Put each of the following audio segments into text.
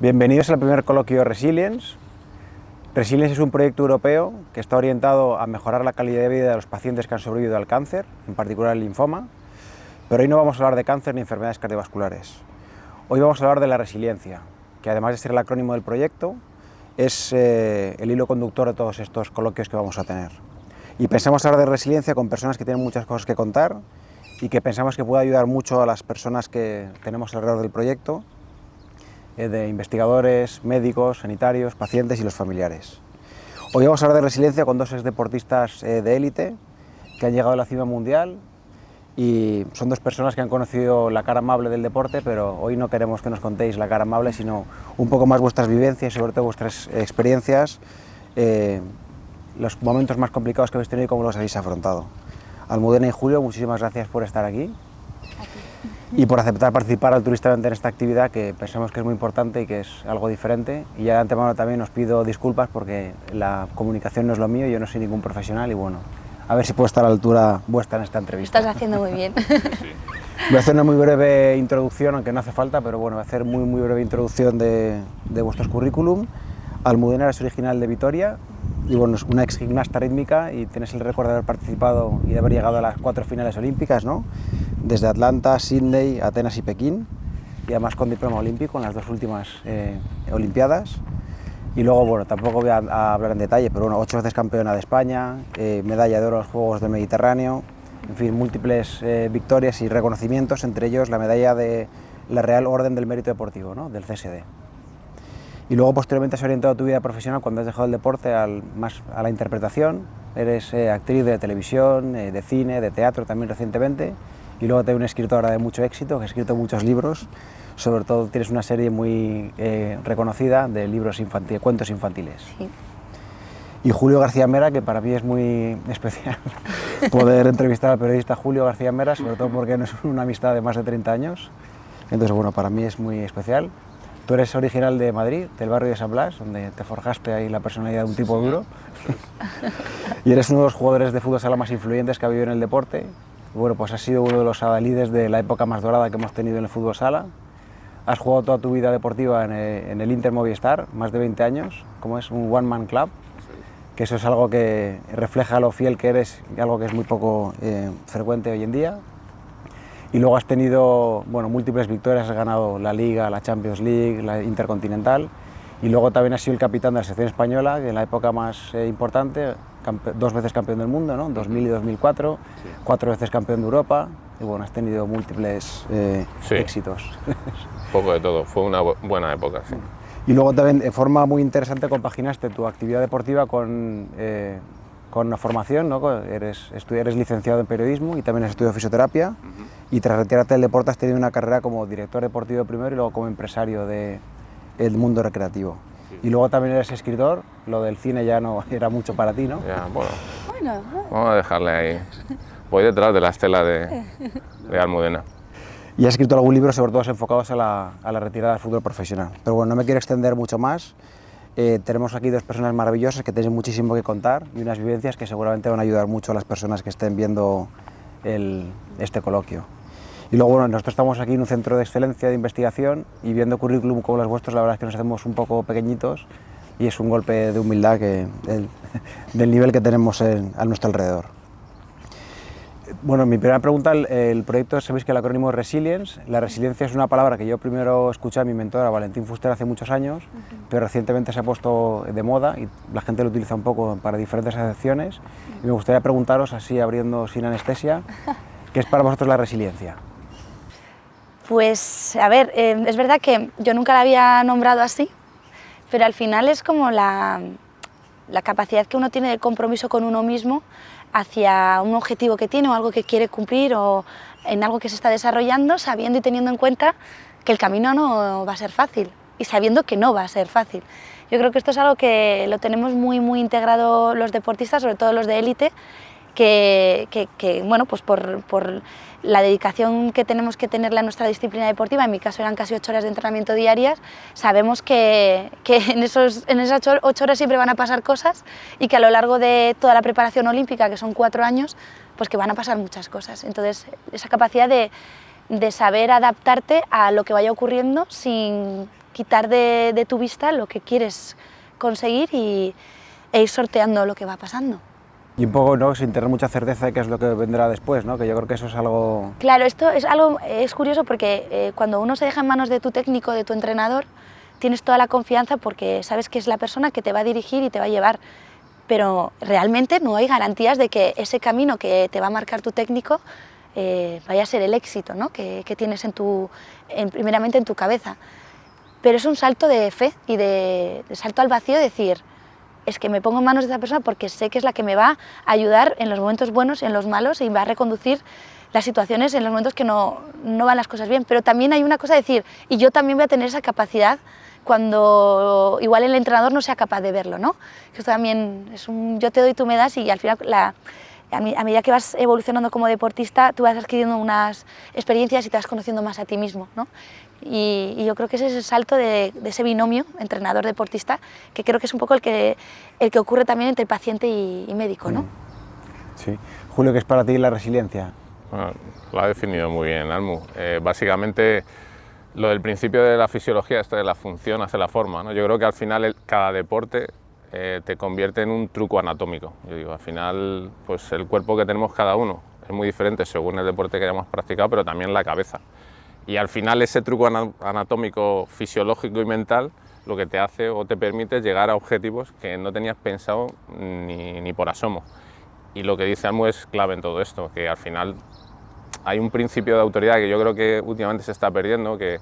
Bienvenidos al primer coloquio Resilience. Resilience es un proyecto europeo que está orientado a mejorar la calidad de vida de los pacientes que han sobrevivido al cáncer, en particular el linfoma, pero hoy no vamos a hablar de cáncer ni enfermedades cardiovasculares. Hoy vamos a hablar de la resiliencia, que además de ser el acrónimo del proyecto, es el hilo conductor de todos estos coloquios que vamos a tener. Y pensamos hablar de resiliencia con personas que tienen muchas cosas que contar y que pensamos que puede ayudar mucho a las personas que tenemos alrededor del proyecto, de investigadores, médicos, sanitarios, pacientes y los familiares. Hoy vamos a hablar de resiliencia con dos deportistas de élite que han llegado a la cima mundial y son dos personas que han conocido la cara amable del deporte, pero hoy no queremos que nos contéis la cara amable, sino un poco más vuestras vivencias y sobre todo vuestras experiencias, los momentos más complicados que habéis tenido y cómo los habéis afrontado. Almudena y Julio, muchísimas gracias por estar aquí. Y por aceptar participar altruistamente en esta actividad que pensamos que es muy importante y que es algo diferente. Y ya de antemano también os pido disculpas porque la comunicación no es lo mío, yo no soy ningún profesional y bueno, a ver si puedo estar a la altura vuestra en esta entrevista. Estás haciendo muy bien. Voy a hacer una muy breve introducción, aunque no hace falta, pero bueno, voy a hacer muy breve introducción de vuestros currículum. Almudena es original de Vitoria y bueno, es una ex gimnasta rítmica y tienes el récord de haber participado y de haber llegado a las 4 finales olímpicas, ¿no? Desde Atlanta, Sydney, Atenas y Pekín, y además con diploma olímpico en las dos últimas olimpiadas. Y luego, bueno, tampoco voy a hablar en detalle, pero bueno, 8 veces campeona de España, medalla de oro en los Juegos del Mediterráneo, en fin, múltiples victorias y reconocimientos, entre ellos la medalla de la Real Orden del Mérito Deportivo, ¿no? Del CSD. Y luego posteriormente has orientado tu vida profesional cuando has dejado el deporte más a la interpretación. Eres actriz de televisión, de cine, de teatro también recientemente. Y luego también una escritora de mucho éxito, que ha escrito muchos libros. Sobre todo tienes una serie muy reconocida de libros infantiles, cuentos infantiles. Sí. Y Julio García Mera, que para mí es muy especial poder entrevistar al periodista Julio García Mera, sobre todo porque no es una amistad de más de 30 años. Entonces, bueno, para mí es muy especial. Tú eres original de Madrid, del barrio de San Blas, donde te forjaste ahí la personalidad de un tipo duro. Y eres uno de los jugadores de fútbol sala más influyentes que ha habido en el deporte. Bueno, pues has sido uno de los adalides de la época más dorada que hemos tenido en el fútbol sala. Has jugado toda tu vida deportiva en el Inter Movistar, más de 20 años, como es un one-man club, que eso es algo que refleja lo fiel que eres, algo que es muy poco frecuente hoy en día. Y luego has tenido, bueno, múltiples victorias, has ganado la Liga, la Champions League, la Intercontinental, y luego también has sido el capitán de la selección española, que en la época más importante, 2 veces campeón del mundo, ¿no? 2000 y 2004, 4 veces campeón de Europa, y bueno, has tenido múltiples éxitos. Poco de todo, fue una buena época, sí. Y luego también, de forma muy interesante, compaginaste tu actividad deportiva con una formación, ¿no? Eres licenciado en periodismo y también has estudiado fisioterapia, y tras retirarte del deporte has tenido una carrera como director deportivo primero y luego como empresario del mundo recreativo. Y luego también eres escritor, lo del cine ya no era mucho para ti, ¿no? Ya, bueno, vamos a dejarle ahí. Voy detrás de la estela de Almudena. Y has escrito algún libro, sobre todo enfocados a la retirada del fútbol profesional. Pero bueno, no me quiero extender mucho más. Tenemos aquí dos personas maravillosas que tienen muchísimo que contar y unas vivencias que seguramente van a ayudar mucho a las personas que estén viendo este coloquio. Y luego, bueno, nosotros estamos aquí en un centro de excelencia de investigación y viendo currículum como los vuestros, la verdad es que nos hacemos un poco pequeñitos y es un golpe de humildad del nivel que tenemos a nuestro alrededor. Bueno, mi primera pregunta, el proyecto, sabéis que el acrónimo es Resilience. La resiliencia es una palabra que yo primero escuché a mi mentora, Valentín Fuster, hace muchos años, pero recientemente se ha puesto de moda y la gente lo utiliza un poco para diferentes acepciones. Y me gustaría preguntaros, así abriendo sin anestesia, ¿qué es para vosotros la resiliencia? Pues, a ver, es verdad que yo nunca la había nombrado así, pero al final es como la capacidad que uno tiene de compromiso con uno mismo hacia un objetivo que tiene o algo que quiere cumplir o en algo que se está desarrollando, sabiendo y teniendo en cuenta que el camino no va a ser fácil y sabiendo que no va a ser fácil. Yo creo que esto es algo que lo tenemos muy integrado los deportistas, sobre todo los de élite, que bueno, pues por la dedicación que tenemos que tenerle a nuestra disciplina deportiva, en mi caso eran casi 8 horas de entrenamiento diarias, sabemos que en esas 8 horas siempre van a pasar cosas y que a lo largo de toda la preparación olímpica, que son 4 años, pues que van a pasar muchas cosas. Entonces, esa capacidad de saber adaptarte a lo que vaya ocurriendo sin quitar de tu vista lo que quieres conseguir e ir sorteando lo que va pasando. Y un poco, ¿no?, sin tener mucha certeza de qué es lo que vendrá después, ¿no?, que yo creo que eso es algo... Claro, esto es curioso porque cuando uno se deja en manos de tu técnico, de tu entrenador, tienes toda la confianza porque sabes que es la persona que te va a dirigir y te va a llevar, pero realmente no hay garantías de que ese camino que te va a marcar tu técnico vaya a ser el éxito, ¿no?, que tienes primeramente en tu cabeza. Pero es un salto de fe y de salto al vacío, de decir, es que me pongo en manos de esa persona porque sé que es la que me va a ayudar en los momentos buenos y en los malos y va a reconducir las situaciones en los momentos que no van las cosas bien. Pero también hay una cosa de decir, y yo también voy a tener esa capacidad cuando igual el entrenador no sea capaz de verlo, ¿no? Esto también es yo te doy, tú me das, y al final a medida que vas evolucionando como deportista, tú vas adquiriendo unas experiencias y te vas conociendo más a ti mismo, ¿no? Y yo creo que ese es el salto de ese binomio entrenador-deportista, que creo que es un poco el que ocurre también entre paciente y médico, ¿no? Sí. Julio, ¿qué es para ti la resiliencia? Bueno, lo ha definido muy bien Almu. Básicamente, lo del principio de la fisiología, esto de la función hace la forma, ¿no? Yo creo que al final cada deporte te convierte en un truco anatómico. Yo digo, al final, pues el cuerpo que tenemos cada uno es muy diferente según el deporte que hayamos practicado, pero también la cabeza. Y al final ese truco anatómico, fisiológico y mental lo que te hace o te permite llegar a objetivos que no tenías pensado ni por asomo. Y lo que dice Almu es clave en todo esto, que al final hay un principio de autoridad que yo creo que últimamente se está perdiendo, que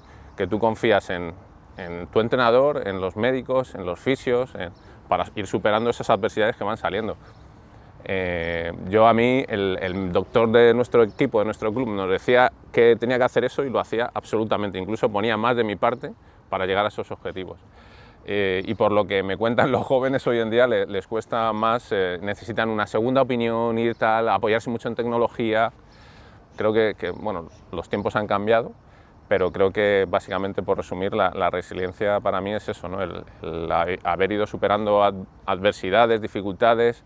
tú confías en tu entrenador, en los médicos, en los fisios, para ir superando esas adversidades que van saliendo. A mí, el doctor de nuestro equipo, de nuestro club, nos decía que tenía que hacer eso y lo hacía absolutamente, incluso ponía más de mi parte para llegar a esos objetivos. Y por lo que me cuentan los jóvenes hoy en día les cuesta más, necesitan una segunda opinión, ir tal, apoyarse mucho en tecnología. Creo que bueno, los tiempos han cambiado, pero creo que básicamente, por resumir, la resiliencia para mí es eso, ¿no? el haber ido superando adversidades, dificultades,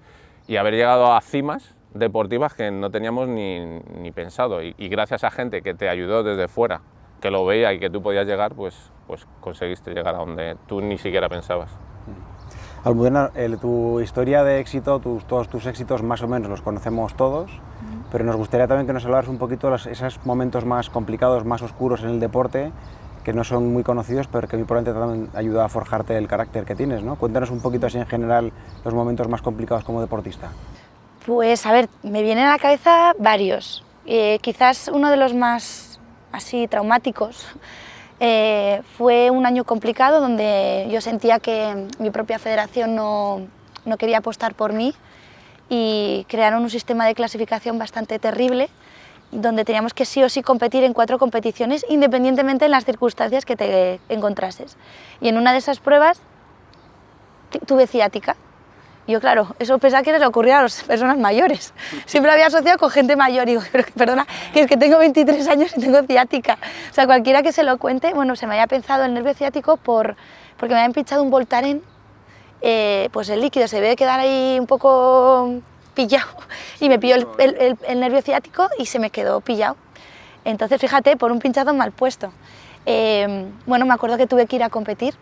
y haber llegado a cimas deportivas que no teníamos ni pensado, y gracias a gente que te ayudó desde fuera, que lo veía y que tú podías llegar, pues conseguiste llegar a donde tú ni siquiera pensabas. Almudena, tu historia de éxito, todos tus éxitos más o menos los conocemos todos, pero nos gustaría también que nos hablaras un poquito de esos momentos más complicados, más oscuros en el deporte, que no son muy conocidos, pero que muy probablemente también ayuda a forjarte el carácter que tienes, ¿no? Cuéntanos un poquito así en general los momentos más complicados como deportista. Pues a ver, me vienen a la cabeza varios. Quizás uno de los más así traumáticos fue un año complicado donde yo sentía que mi propia federación no quería apostar por mí y crearon un sistema de clasificación bastante terrible, donde teníamos que sí o sí competir en 4 competiciones, independientemente de las circunstancias que te encontrases. Y en una de esas pruebas tuve ciática. Yo, claro, eso pensaba que le ocurría a las personas mayores. Siempre lo había asociado con gente mayor. Y digo, pero perdona, que es que tengo 23 años y tengo ciática. O sea, cualquiera que se lo cuente, bueno, se me había pensado el nervio ciático porque me habían pinchado un Voltaren, pues el líquido se debe quedar ahí un poco pillado y me pilló el nervio ciático y se me quedó pillado. Entonces, fíjate, por un pinchazo mal puesto. Bueno, me acuerdo que tuve que ir a competir.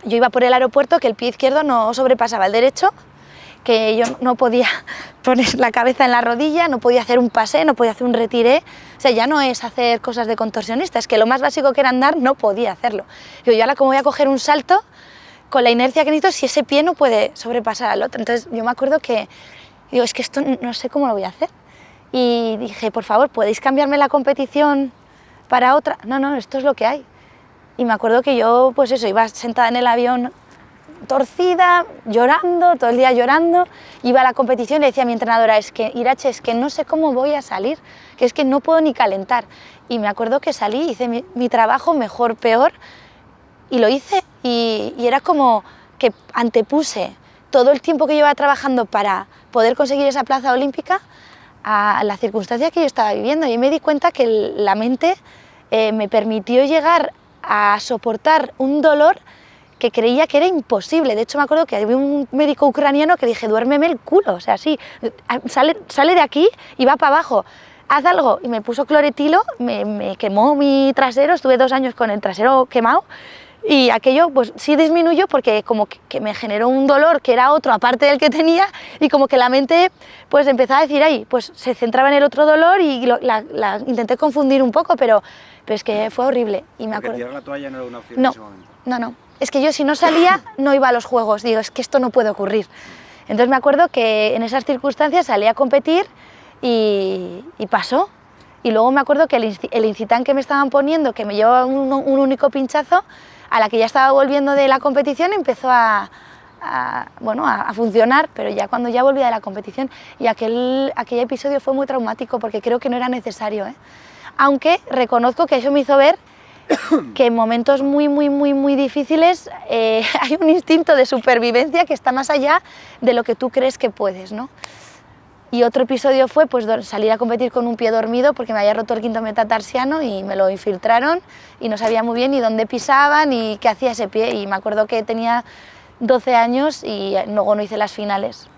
Yo iba por el aeropuerto, que el pie izquierdo no sobrepasaba el derecho, que yo no podía poner la cabeza en la rodilla, no podía hacer un pasé, no podía hacer un retiré. O sea, ya no es hacer cosas de contorsionista, es que lo más básico que era andar no podía hacerlo. Yo ahora, ¿cómo voy a coger un salto con la inercia que necesito si ese pie no puede sobrepasar al otro? Entonces yo me acuerdo que digo, es que esto no sé cómo lo voy a hacer. Y dije, por favor, ¿podéis cambiarme la competición para otra? No, esto es lo que hay. Y me acuerdo que yo, pues eso, iba sentada en el avión torcida, llorando, todo el día llorando. Iba a la competición y le decía a mi entrenadora, Irache, es que no sé cómo voy a salir, que es que no puedo ni calentar. Y me acuerdo que salí, hice mi trabajo, mejor, peor, y lo hice. Y era como que antepuse todo el tiempo que llevaba trabajando para poder conseguir esa plaza olímpica a la circunstancia que yo estaba viviendo. Y me di cuenta que la mente me permitió llegar a soportar un dolor que creía que era imposible. De hecho, me acuerdo que había un médico ucraniano que dije, duérmeme el culo, o sea, sí, sale de aquí y va para abajo, haz algo. Y me puso cloretilo, me quemó mi trasero, estuve 2 años con el trasero quemado, Y aquello pues sí disminuyó porque como que me generó un dolor que era otro aparte del que tenía y como que la mente pues empezaba a decir, ay, pues se centraba en el otro dolor y la intenté confundir un poco, pero es que fue horrible. Y me acuerdo... tirar la toalla no era una opción en ese momento. No. Es que yo si no salía no iba a los juegos, digo, es que esto no puede ocurrir. Entonces me acuerdo que en esas circunstancias salí a competir y pasó. Y luego me acuerdo que el incitán que me estaban poniendo, que me llevaba un único pinchazo, a la que ya estaba volviendo de la competición empezó a funcionar, pero ya cuando ya volvía de la competición, y aquel episodio fue muy traumático porque creo que no era necesario, ¿eh? Aunque reconozco que eso me hizo ver que en momentos muy difíciles hay un instinto de supervivencia que está más allá de lo que tú crees que puedes, ¿no? Y otro episodio fue pues, salir a competir con un pie dormido porque me había roto el quinto metatarsiano y me lo infiltraron y no sabía muy bien ni dónde pisaba ni qué hacía ese pie. Y me acuerdo que tenía 12 años y luego no hice las finales.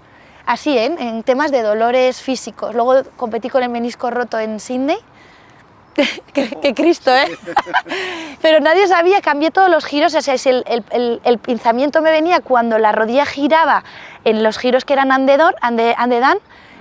Así, en temas de dolores físicos. Luego competí con el menisco roto en Sydney. ¡Qué Cristo, ¿eh? Pero nadie sabía, cambié todos los giros, o sea, si el pinzamiento me venía cuando la rodilla giraba en los giros que eran andedán,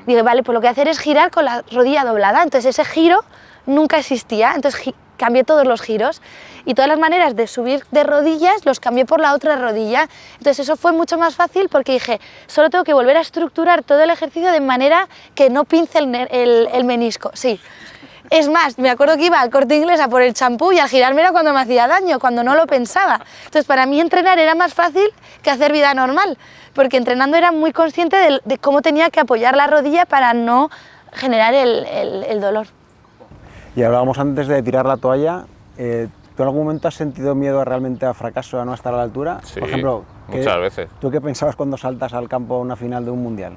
dije, vale, pues lo que voy a hacer es girar con la rodilla doblada, entonces ese giro nunca existía, entonces cambié todos los giros y todas las maneras de subir de rodillas los cambié por la otra rodilla, entonces eso fue mucho más fácil porque dije, solo tengo que volver a estructurar todo el ejercicio de manera que no pince el menisco, sí. Es más, me acuerdo que iba al Corte Inglés a por el champú y al girarme era cuando me hacía daño, cuando no lo pensaba. Entonces, para mí entrenar era más fácil que hacer vida normal, porque entrenando era muy consciente de cómo tenía que apoyar la rodilla para no generar el dolor. Y hablábamos antes de tirar la toalla. ¿Tú en algún momento has sentido miedo realmente al fracaso, a no estar a la altura? Sí, por ejemplo, muchas veces. ¿Tú qué pensabas cuando saltas al campo a una final de un mundial?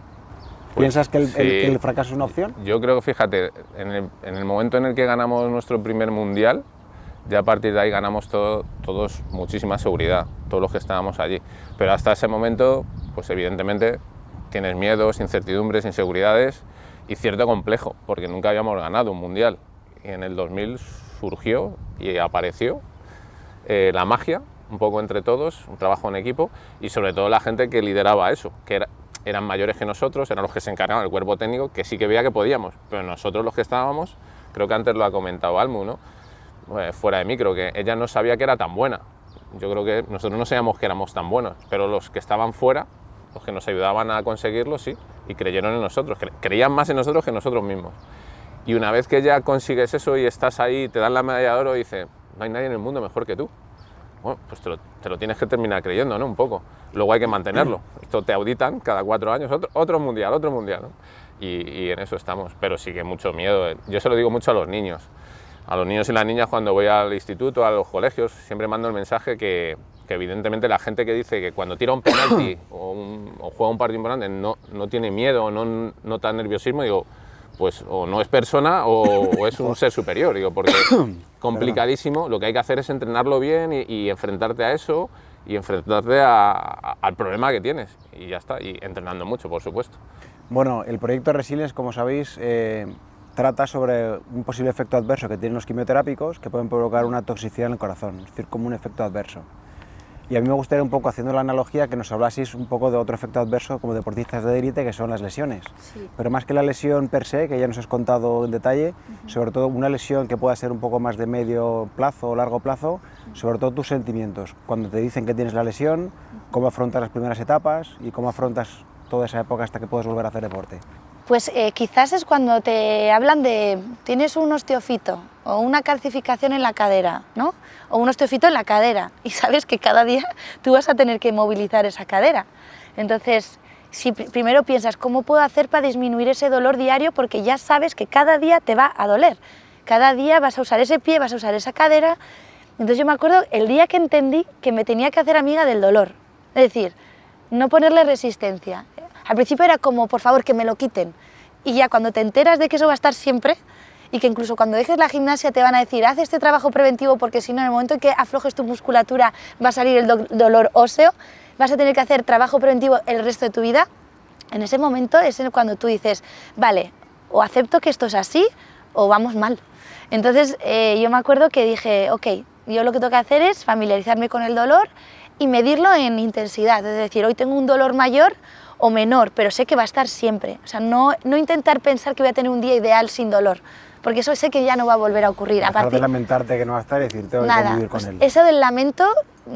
¿Piensas que el fracaso es una opción? Yo creo que, fíjate, en el momento en el que ganamos nuestro primer mundial, ya a partir de ahí ganamos todos muchísima seguridad, todos los que estábamos allí. Pero hasta ese momento, pues evidentemente tienes miedos, incertidumbres, inseguridades y cierto complejo, porque nunca habíamos ganado un mundial. Y en el 2000 surgió y apareció la magia, un poco entre todos, un trabajo en equipo y sobre todo la gente que lideraba eso, que eran mayores que nosotros, eran los que se encargaban del cuerpo técnico, que sí que veía que podíamos, pero nosotros los que estábamos, creo que antes lo ha comentado Almu, ¿no? Fuera de micro, que ella no sabía que era tan buena. Yo creo que nosotros no sabíamos que éramos tan buenos, pero los que estaban fuera, los que nos ayudaban a conseguirlo, sí, y creyeron en nosotros, creían más en nosotros que nosotros mismos. Y una vez que ya consigues eso y estás ahí, te dan la medalla de oro y dices, no hay nadie en el mundo mejor que tú. Bueno, pues te lo tienes que terminar creyendo, ¿no? Un poco. Luego hay que mantenerlo. Esto te auditan cada 4 años, otro mundial, ¿no? Y en eso estamos. Pero sí que mucho miedo. Yo se lo digo mucho a los niños. A los niños y las niñas cuando voy al instituto, a los colegios, siempre mando el mensaje que evidentemente la gente que dice que cuando tira un penalti o juega un partido importante no tiene miedo o no nota nerviosismo, digo, pues o no es persona o es un ser superior, digo, porque complicadísimo, lo que hay que hacer es entrenarlo bien y enfrentarte a eso y enfrentarte al problema que tienes y ya está, y entrenando mucho, por supuesto. Bueno, el proyecto Resilience, como sabéis, trata sobre un posible efecto adverso que tienen los quimioterápicos que pueden provocar una toxicidad en el corazón, es decir, como un efecto adverso. Y a mí me gustaría un poco, haciendo la analogía, que nos hablaseis un poco de otro efecto adverso como deportistas de élite, que son las lesiones. Sí. Pero más que la lesión per se, que ya nos has contado en detalle, sobre todo una lesión que pueda ser un poco más de medio plazo o largo plazo, sobre todo tus sentimientos. Cuando te dicen que tienes la lesión, cómo afrontas las primeras etapas y cómo afrontas toda esa época hasta que puedes volver a hacer deporte. Pues quizás es cuando te hablan de tienes un osteofito o una calcificación en la cadera, ¿no? O un osteofito en la cadera y sabes que cada día tú vas a tener que movilizar esa cadera. Entonces, si primero piensas cómo puedo hacer para disminuir ese dolor diario, porque ya sabes que cada día te va a doler, cada día vas a usar ese pie, vas a usar esa cadera. Entonces yo me acuerdo el día que entendí que me tenía que hacer amiga del dolor, es decir, no ponerle resistencia. Al principio era como, por favor, que me lo quiten. Y ya cuando te enteras de que eso va a estar siempre, y que incluso cuando dejes la gimnasia te van a decir, haz este trabajo preventivo porque si no, en el momento en que aflojes tu musculatura va a salir el dolor óseo, vas a tener que hacer trabajo preventivo el resto de tu vida, en ese momento es cuando tú dices, vale, o acepto que esto es así, o vamos mal. Entonces yo me acuerdo que dije, ok, yo lo que tengo que hacer es familiarizarme con el dolor y medirlo en intensidad, es decir, hoy tengo un dolor mayor o menor, pero sé que va a estar siempre. O sea, no intentar pensar que voy a tener un día ideal sin dolor, porque eso sé que ya no va a volver a ocurrir. Dejar de lamentarte que no va a estar y decir, tengo que convivir con él. Eso del lamento,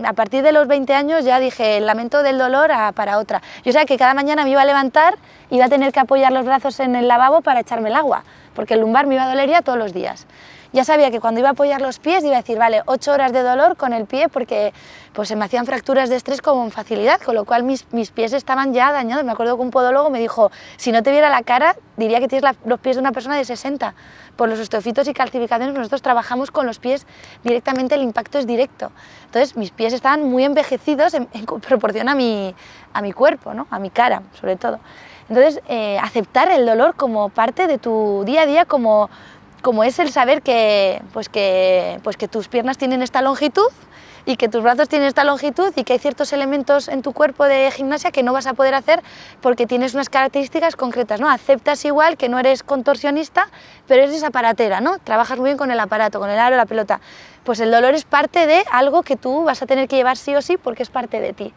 a partir de los 20 años ya dije, el lamento del dolor para otra. Yo sabía que cada mañana me iba a levantar y iba a tener que apoyar los brazos en el lavabo para echarme el agua, porque el lumbar me iba a doler ya todos los días. Ya sabía que cuando iba a apoyar los pies iba a decir, vale, 8 horas de dolor con el pie porque pues, se me hacían fracturas de estrés con facilidad, con lo cual mis pies estaban ya dañados. Me acuerdo que un podólogo me dijo, si no te viera la cara, diría que tienes los pies de una persona de 60. Por los osteofitos y calcificaciones nosotros trabajamos con los pies directamente, el impacto es directo. Entonces mis pies estaban muy envejecidos en proporción a mi cuerpo, ¿no? A mi cara, sobre todo. Entonces aceptar el dolor como parte de tu día a día, como es el saber que tus piernas tienen esta longitud y que tus brazos tienen esta longitud y que hay ciertos elementos en tu cuerpo de gimnasia que no vas a poder hacer porque tienes unas características concretas, ¿no? Aceptas igual que no eres contorsionista, pero eres aparatera, ¿no? Trabajas muy bien con el aparato, con el aro, la pelota. Pues el dolor es parte de algo que tú vas a tener que llevar sí o sí porque es parte de ti.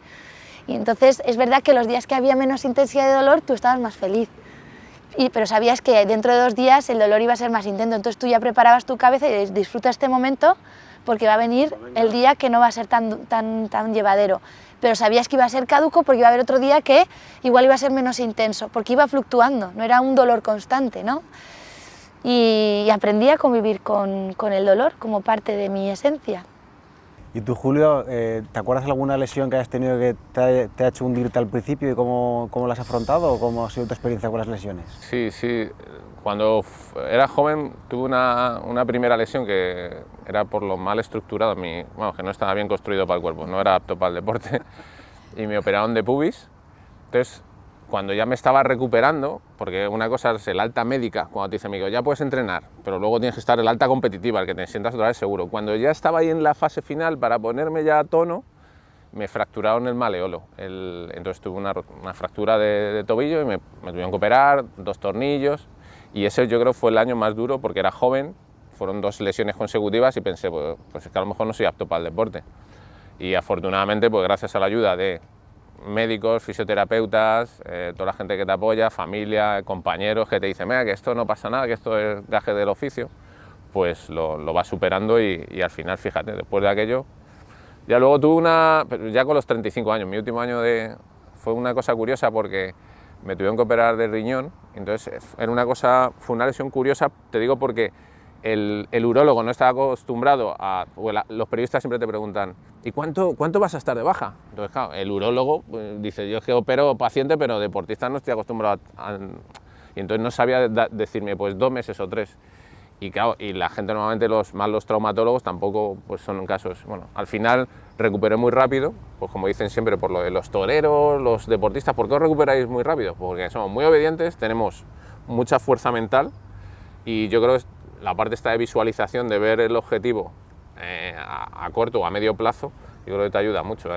Y entonces es verdad que los días que había menos intensidad de dolor tú estabas más feliz. Pero sabías que dentro de 2 días el dolor iba a ser más intenso, entonces tú ya preparabas tu cabeza y disfruta este momento porque va a venir el día que no va a ser tan llevadero. Pero sabías que iba a ser caduco porque iba a haber otro día que igual iba a ser menos intenso, porque iba fluctuando, no era un dolor constante, ¿no? Y aprendí a convivir con el dolor como parte de mi esencia. ¿Y tú, Julio, te acuerdas de alguna lesión que hayas tenido que te ha hecho hundirte al principio y cómo la has afrontado o cómo ha sido tu experiencia con las lesiones? Sí. Cuando era joven tuve una primera lesión que era por lo mal estructurado, que no estaba bien construido para el cuerpo, no era apto para el deporte y me operaron de pubis. Entonces, cuando ya me estaba recuperando, porque una cosa es el alta médica, cuando te dice amigo, ya puedes entrenar, pero luego tienes que estar el alta competitiva, el que te sientas otra vez seguro. Cuando ya estaba ahí en la fase final para ponerme ya a tono, me fracturaron el maleolo. Entonces tuve una fractura de tobillo y me tuvieron que operar, 2 tornillos, y ese yo creo fue el año más duro porque era joven, fueron 2 lesiones consecutivas y pensé, pues es que a lo mejor no soy apto para el deporte. Y afortunadamente, pues gracias a la ayuda de médicos, fisioterapeutas, toda la gente que te apoya, familia, compañeros que te dicen, mira, que esto no pasa nada, que esto es gaje del oficio, pues lo vas superando y al final, fíjate, después de aquello, ya luego tuve ya con los 35 años, mi último año fue una cosa curiosa porque me tuvieron que operar de riñón, entonces fue una lesión curiosa, te digo porque el urólogo no estaba acostumbrado los periodistas siempre te preguntan, ¿y cuánto vas a estar de baja? Entonces, claro, el urólogo dice, yo es que opero paciente, pero deportista no estoy acostumbrado y entonces no sabía decirme, pues 2 meses o 3. Y claro, y la gente normalmente, los traumatólogos tampoco pues son casos. Bueno, al final recuperé muy rápido, pues como dicen siempre, por lo de los toreros, los deportistas, ¿por qué os recuperáis muy rápido? Porque somos muy obedientes, tenemos mucha fuerza mental y yo creo que la parte esta de visualización, de ver el objetivo a corto o a medio plazo, yo creo que te ayuda mucho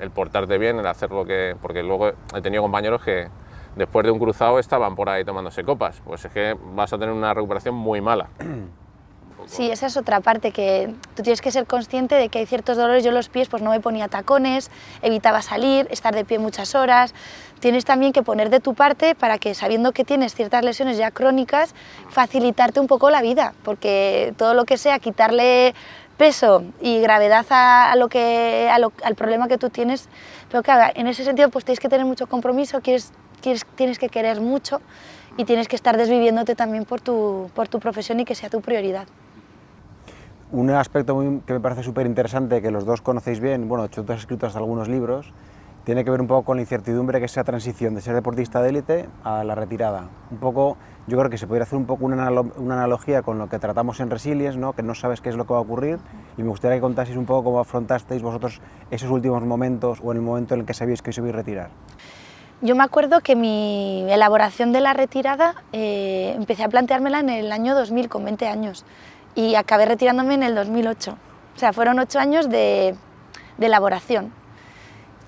el portarte bien, el hacer porque luego he tenido compañeros que después de un cruzado estaban por ahí tomándose copas, pues es que vas a tener una recuperación muy mala. Sí, esa es otra parte, que tú tienes que ser consciente de que hay ciertos dolores. Yo los pies pues no me ponía tacones, evitaba salir, estar de pie muchas horas. Tienes también que poner de tu parte para que, sabiendo que tienes ciertas lesiones ya crónicas, facilitarte un poco la vida, porque todo lo que sea quitarle peso y gravedad al problema que tú tienes, pero claro, en ese sentido pues tienes que tener mucho compromiso, tienes que querer mucho y tienes que estar desviviéndote también por tu profesión y que sea tu prioridad. Un aspecto que me parece súper interesante, que los dos conocéis bien, bueno, de hecho tú has escrito hasta algunos libros, tiene que ver un poco con la incertidumbre que es esa transición de ser deportista de élite a la retirada. Un poco, yo creo que se podría hacer un poco una analogía con lo que tratamos en Resilience, ¿no? Que no sabes qué es lo que va a ocurrir, y me gustaría que contaseis un poco cómo afrontasteis vosotros esos últimos momentos o en el momento en el que sabíais que os ibais a retirar. Yo me acuerdo que mi elaboración de la retirada empecé a planteármela en el año 2000, con 20 años, y acabé retirándome en el 2008. O sea, fueron 8 años de elaboración.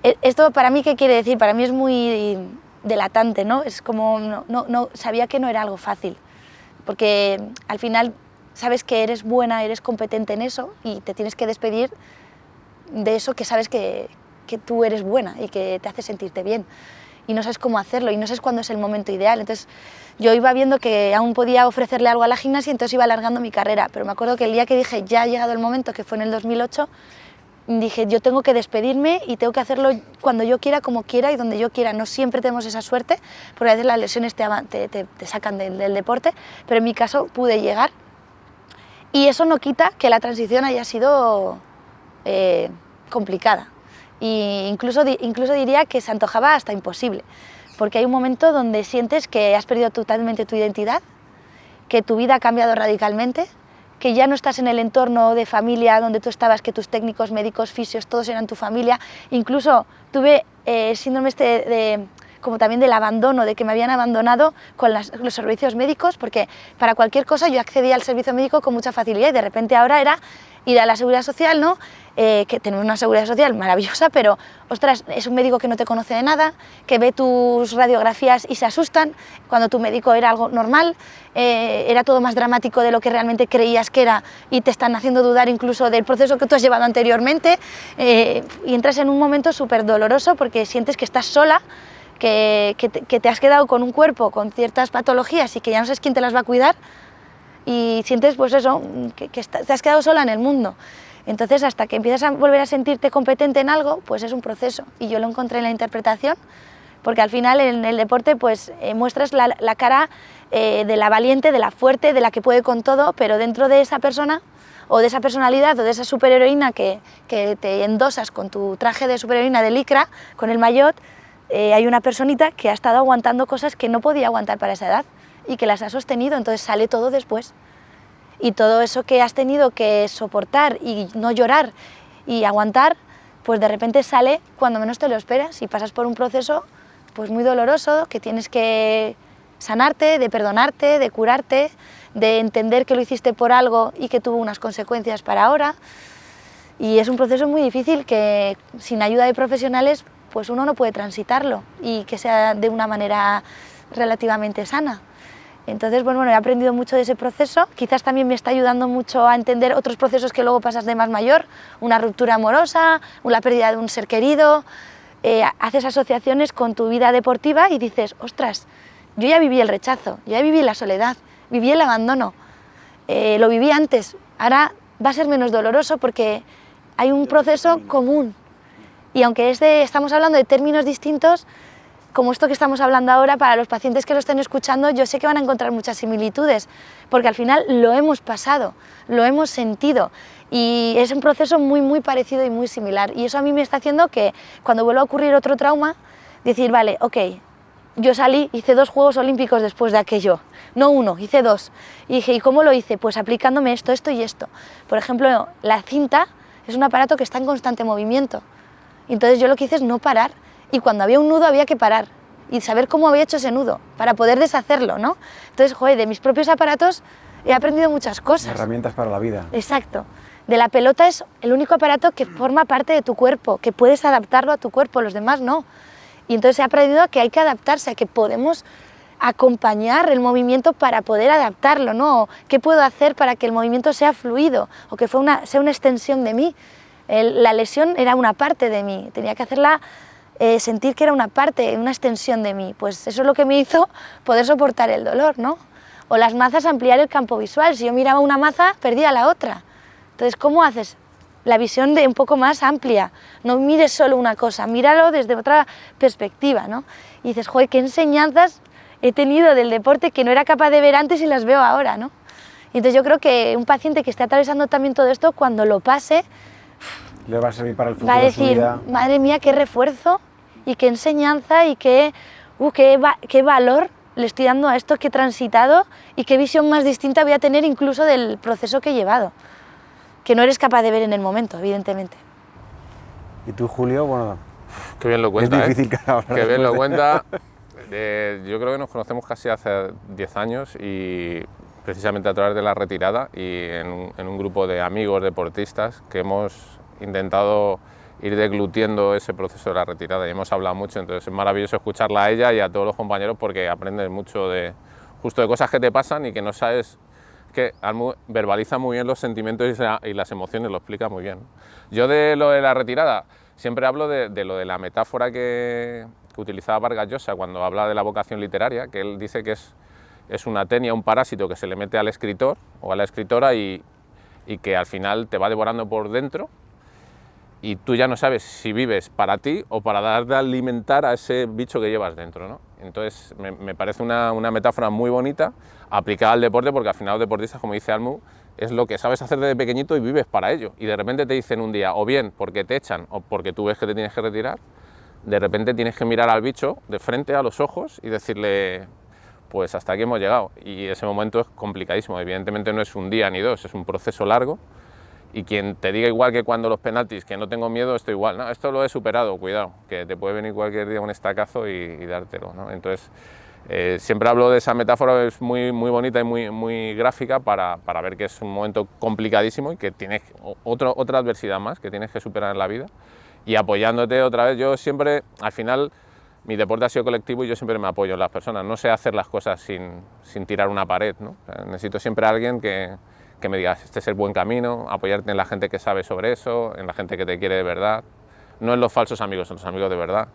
Esto para mí, ¿qué quiere decir? Para mí es muy delatante, ¿no? Es como, no sabía que no era algo fácil, porque al final sabes que eres buena, eres competente en eso y te tienes que despedir de eso que sabes que tú eres buena y que te hace sentirte bien. Y no sabes cómo hacerlo y no sabes cuándo es el momento ideal. Entonces yo iba viendo que aún podía ofrecerle algo a la gimnasia y entonces iba alargando mi carrera. Pero me acuerdo que el día que dije ya ha llegado el momento, que fue en el 2008, dije yo tengo que despedirme y tengo que hacerlo cuando yo quiera, como quiera y donde yo quiera. No siempre tenemos esa suerte, porque a veces las lesiones te sacan del deporte, pero en mi caso pude llegar. Y eso no quita que la transición haya sido complicada. E incluso diría que se antojaba hasta imposible, porque hay un momento donde sientes que has perdido totalmente tu identidad, que tu vida ha cambiado radicalmente, que ya no estás en el entorno de familia donde tú estabas, que tus técnicos, médicos, fisios, todos eran tu familia. Incluso tuve síndrome como también del abandono, de que me habían abandonado con los servicios médicos, porque para cualquier cosa yo accedía al servicio médico con mucha facilidad y de repente ahora era ir a la Seguridad Social, ¿no? Que tenemos una Seguridad Social maravillosa, pero ostras, es un médico que no te conoce de nada, que ve tus radiografías y se asustan, cuando tu médico era algo normal, era todo más dramático de lo que realmente creías que era y te están haciendo dudar incluso del proceso que tú has llevado anteriormente, y entras en un momento súper doloroso porque sientes que estás sola, que te has quedado con un cuerpo con ciertas patologías y que ya no sabes quién te las va a cuidar y sientes pues eso, que te has quedado sola en el mundo. Entonces hasta que empiezas a volver a sentirte competente en algo, pues es un proceso y yo lo encontré en la interpretación, porque al final en el deporte pues muestras la cara de la valiente, de la fuerte, de la que puede con todo, pero dentro de esa persona o de esa personalidad o de esa superheroína que te endosas con tu traje de superheroína de licra, con el maillot, hay una personita que ha estado aguantando cosas que no podía aguantar para esa edad y que las ha sostenido, entonces sale todo después. Y todo eso que has tenido que soportar y no llorar y aguantar, pues de repente sale cuando menos te lo esperas y pasas por un proceso pues muy doloroso, que tienes que sanarte, de perdonarte, de curarte, de entender que lo hiciste por algo y que tuvo unas consecuencias para ahora. Y es un proceso muy difícil que sin ayuda de profesionales pues uno no puede transitarlo y que sea de una manera relativamente sana. Entonces, bueno, he aprendido mucho de ese proceso, quizás también me está ayudando mucho a entender otros procesos que luego pasas de más mayor, una ruptura amorosa, la pérdida de un ser querido, haces asociaciones con tu vida deportiva y dices, ostras, yo ya viví el rechazo, yo ya viví la soledad, viví el abandono, lo viví antes, ahora va a ser menos doloroso porque hay un proceso común y aunque estamos hablando de términos distintos, como esto que estamos hablando ahora, para los pacientes que lo estén escuchando, yo sé que van a encontrar muchas similitudes, porque al final lo hemos pasado, lo hemos sentido, y es un proceso muy, muy parecido y muy similar. Y eso a mí me está haciendo que, cuando vuelva a ocurrir otro trauma, decir, vale, ok, yo salí, hice 2 Juegos Olímpicos después de aquello, no 1, hice 2. Y dije, ¿y cómo lo hice? Pues aplicándome esto, esto y esto. Por ejemplo, la cinta es un aparato que está en constante movimiento. Entonces yo lo que hice es no parar. Y cuando había un nudo había que parar y saber cómo había hecho ese nudo para poder deshacerlo, ¿no? Entonces, joder, de mis propios aparatos he aprendido muchas cosas. Herramientas para la vida. Exacto. De la pelota es el único aparato que forma parte de tu cuerpo, que puedes adaptarlo a tu cuerpo, los demás no. Y entonces he aprendido que hay que adaptarse, a que podemos acompañar el movimiento para poder adaptarlo, ¿no? ¿Qué puedo hacer para que el movimiento sea fluido o que sea una extensión de mí? La lesión era una parte de mí, tenía que hacerla sentir que era una parte, una extensión de mí, pues eso es lo que me hizo poder soportar el dolor, ¿no? O las mazas, ampliar el campo visual, si yo miraba una maza, perdía la otra. Entonces, ¿cómo haces la visión de un poco más amplia? No mires solo una cosa, míralo desde otra perspectiva, ¿no? Y dices, joder, qué enseñanzas he tenido del deporte que no era capaz de ver antes y las veo ahora, ¿no? Y entonces yo creo que un paciente que esté atravesando también todo esto, cuando lo pase, le va a servir para el futuro va a de su decir, vida. madre mía, qué refuerzo y qué enseñanza y qué valor le estoy dando a esto que he transitado y qué visión más distinta voy a tener incluso del proceso que he llevado, que no eres capaz de ver en el momento, evidentemente. ¿Y tú, Julio? Bueno, qué bien lo cuenta, es difícil que hablar qué bien lo cuenta. Yo creo que nos conocemos casi hace 10 años y precisamente a través de la retirada y en un grupo de amigos deportistas que hemos intentado ir deglutiendo ese proceso de la retirada y hemos hablado mucho, entonces es maravilloso escucharla a ella y a todos los compañeros porque aprendes mucho justo de cosas que te pasan y que no sabes que Almu verbaliza muy bien los sentimientos y las emociones, lo explica muy bien. Yo de lo de la retirada siempre hablo de lo de la metáfora que utilizaba Vargas Llosa cuando habla de la vocación literaria, que él dice que es una tenia, un parásito que se le mete al escritor o a la escritora y que al final te va devorando por dentro y tú ya no sabes si vives para ti o para dar de alimentar a ese bicho que llevas dentro, ¿no? Entonces me parece una metáfora muy bonita aplicada al deporte, porque al final los deportistas, como dice Almu, es lo que sabes hacer desde pequeñito y vives para ello, y de repente te dicen un día, o bien porque te echan o porque tú ves que te tienes que retirar, de repente tienes que mirar al bicho de frente a los ojos y decirle, pues hasta aquí hemos llegado, y ese momento es complicadísimo. Evidentemente no es un día ni dos, es un proceso largo, y quien te diga igual que cuando los penaltis, que no tengo miedo, esto igual, no, esto lo he superado, cuidado, que te puede venir cualquier día un estacazo y dártelo, ¿no? Entonces, siempre hablo de esa metáfora, es muy bonita y muy gráfica para ver que es un momento complicadísimo y que tienes otra adversidad más que tienes que superar en la vida, y apoyándote otra vez. Yo siempre, al final, mi deporte ha sido colectivo y yo siempre me apoyo en las personas, no sé hacer las cosas sin tirar una pared, ¿no? O sea, necesito siempre a alguien que me digas, este es el buen camino, apoyarte en la gente que sabe sobre eso, en la gente que te quiere de verdad, no en los falsos amigos, en los amigos de verdad,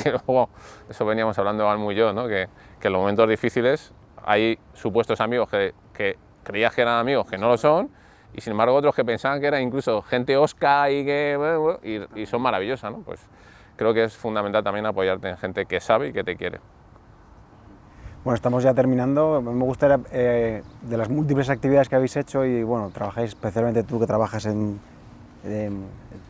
que luego, eso veníamos hablando Almu y yo, ¿no? que en los momentos difíciles hay supuestos amigos que creías que eran amigos, que no lo son, y sin embargo otros que pensaban que eran incluso gente osca y son maravillosas, ¿no? Pues creo que es fundamental también apoyarte en gente que sabe y que te quiere. Bueno, estamos ya terminando. Me gustaría, de las múltiples actividades que habéis hecho, y bueno, trabajáis, especialmente tú que trabajas en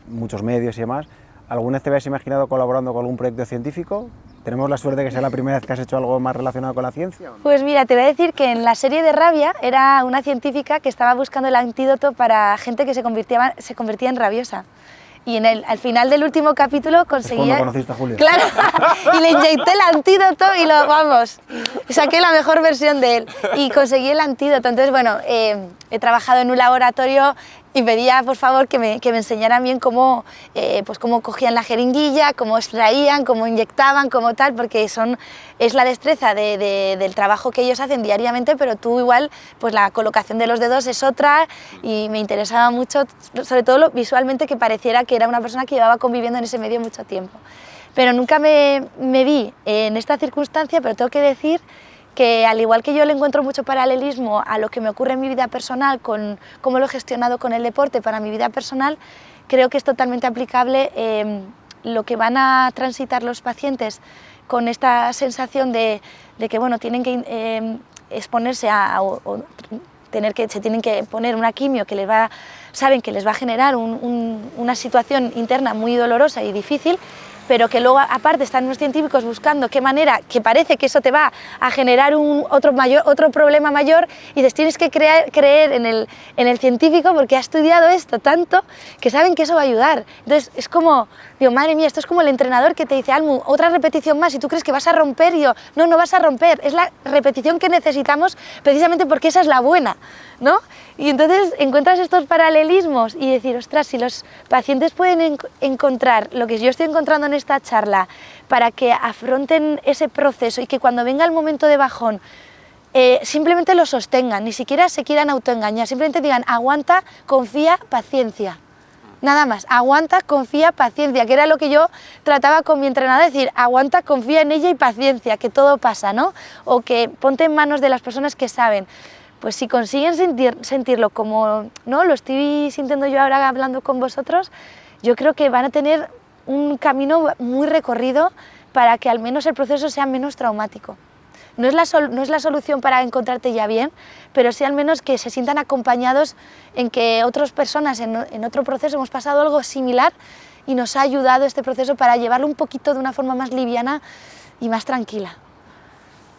muchos medios y demás, ¿alguna vez te habías imaginado colaborando con algún proyecto científico? ¿Tenemos la suerte de que sea la primera vez que has hecho algo más relacionado con la ciencia? Pues mira, te voy a decir que en la serie de Rabia era una científica que estaba buscando el antídoto para gente que se convertía en rabiosa. Y al final del último capítulo conseguía... ¿Es cuando conociste a Julio? Claro, y le inyecté el antídoto y saqué la mejor versión de él y conseguí el antídoto. Entonces, bueno, he trabajado en un laboratorio y pedía, por favor, que me enseñaran bien cómo cogían la jeringuilla, cómo extraían, cómo inyectaban, cómo tal, porque es la destreza del trabajo que ellos hacen diariamente, pero tú igual, pues la colocación de los dedos es otra, y me interesaba mucho, sobre todo visualmente, que pareciera que era una persona que llevaba conviviendo en ese medio mucho tiempo. Pero nunca me vi en esta circunstancia, pero tengo que decir que al igual que yo le encuentro mucho paralelismo a lo que me ocurre en mi vida personal, con cómo lo he gestionado con el deporte para mi vida personal, creo que es totalmente aplicable lo que van a transitar los pacientes con esta sensación de que bueno, tienen que exponerse se tienen que poner una quimio que saben que les va a generar una situación interna muy dolorosa y difícil, pero que luego aparte están los científicos buscando qué manera, que parece que eso te va a generar otro problema mayor, y dices, tienes que creer en el científico porque ha estudiado esto tanto que saben que eso va a ayudar. Entonces es como, digo, madre mía, esto es como el entrenador que te dice, Almu, otra repetición más y tú crees que vas a romper, y yo, no vas a romper, es la repetición que necesitamos precisamente porque esa es la buena, ¿no? Y entonces encuentras estos paralelismos y decir, ostras, si los pacientes pueden encontrar lo que yo estoy encontrando en esta charla para que afronten ese proceso y que cuando venga el momento de bajón simplemente lo sostengan, ni siquiera se quieran autoengañar, simplemente digan, aguanta, confía, paciencia. Nada más, aguanta, confía, paciencia, que era lo que yo trataba con mi entrenador, decir, aguanta, confía en ella y paciencia, que todo pasa, ¿no? O que ponte en manos de las personas que saben. Pues si consiguen sentirlo como ¿no? lo estoy sintiendo yo ahora hablando con vosotros, yo creo que van a tener un camino muy recorrido para que al menos el proceso sea menos traumático. No es la solución para encontrarte ya bien, pero sí al menos que se sientan acompañados en que otras personas en otro proceso hemos pasado algo similar y nos ha ayudado este proceso para llevarlo un poquito de una forma más liviana y más tranquila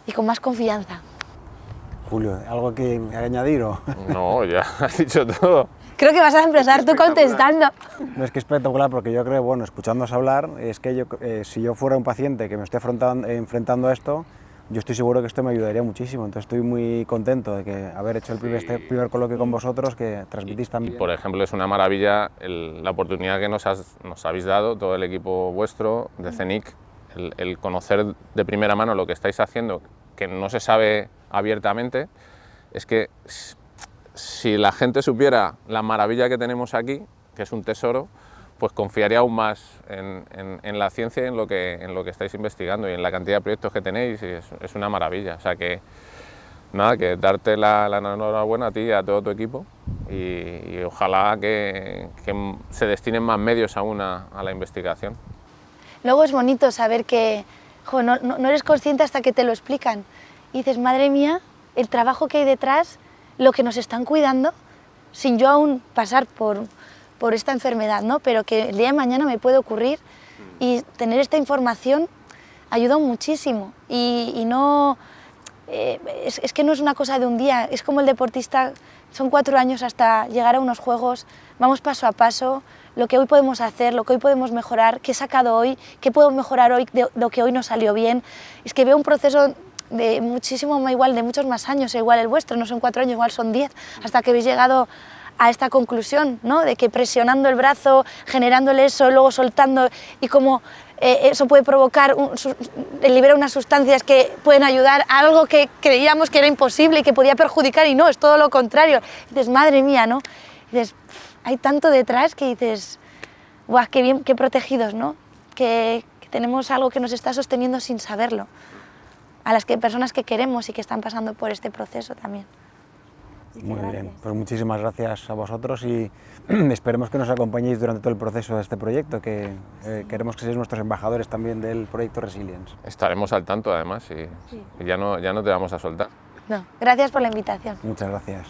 y con más confianza. Julio, ¿algo que añadir o...? No, ya has dicho todo. Creo que vas a empezar tú contestando. No, es que es espectacular, porque yo creo, bueno, escuchándoos hablar, es que si yo fuera un paciente que me estoy enfrentando a esto, yo estoy seguro que esto me ayudaría muchísimo. Entonces estoy muy contento de que haber hecho este primer coloquio con vosotros, que transmitís también. Y por ejemplo, es una maravilla la oportunidad que nos habéis dado, todo el equipo vuestro de CENIC, el conocer de primera mano lo que estáis haciendo, que no se sabe abiertamente. Es que si la gente supiera la maravilla que tenemos aquí, que es un tesoro, pues confiaría aún más en la ciencia y en lo que estáis investigando y en la cantidad de proyectos que tenéis, y es una maravilla. O sea que, nada, que darte la enhorabuena a ti y a todo tu equipo y ojalá que se destinen más medios aún a la investigación. Luego es bonito saber que jo, no eres consciente hasta que te lo explican. Y dices, madre mía, el trabajo que hay detrás, lo que nos están cuidando, sin yo aún pasar por esta enfermedad, ¿no? Pero que el día de mañana me puede ocurrir y tener esta información ayuda muchísimo. Y no, es que no es una cosa de un día, es como el deportista, son 4 años hasta llegar a unos juegos, vamos paso a paso, lo que hoy podemos hacer, lo que hoy podemos mejorar, qué he sacado hoy, qué puedo mejorar hoy de lo que hoy no salió bien. Es que veo un proceso de muchísimo, igual de muchos más años, igual el vuestro, no son 4 años, igual son 10, hasta que habéis llegado a esta conclusión, ¿no? De que presionando el brazo, generándole eso, luego soltando, y cómo eso puede provocar, liberar unas sustancias que pueden ayudar a algo que creíamos que era imposible y que podía perjudicar, y no, es todo lo contrario. Y dices, madre mía, ¿no? Y dices, hay tanto detrás que dices, ¡guau, qué bien, qué protegidos!, ¿no? Que tenemos algo que nos está sosteniendo sin saberlo, a las personas que queremos y que están pasando por este proceso también. Muy bien, pues muchísimas gracias a vosotros y esperemos que nos acompañéis durante todo el proceso de este proyecto, que queremos que seáis nuestros embajadores también del proyecto Resilience. Estaremos al tanto además y ya no te vamos a soltar. No, gracias por la invitación. Muchas gracias.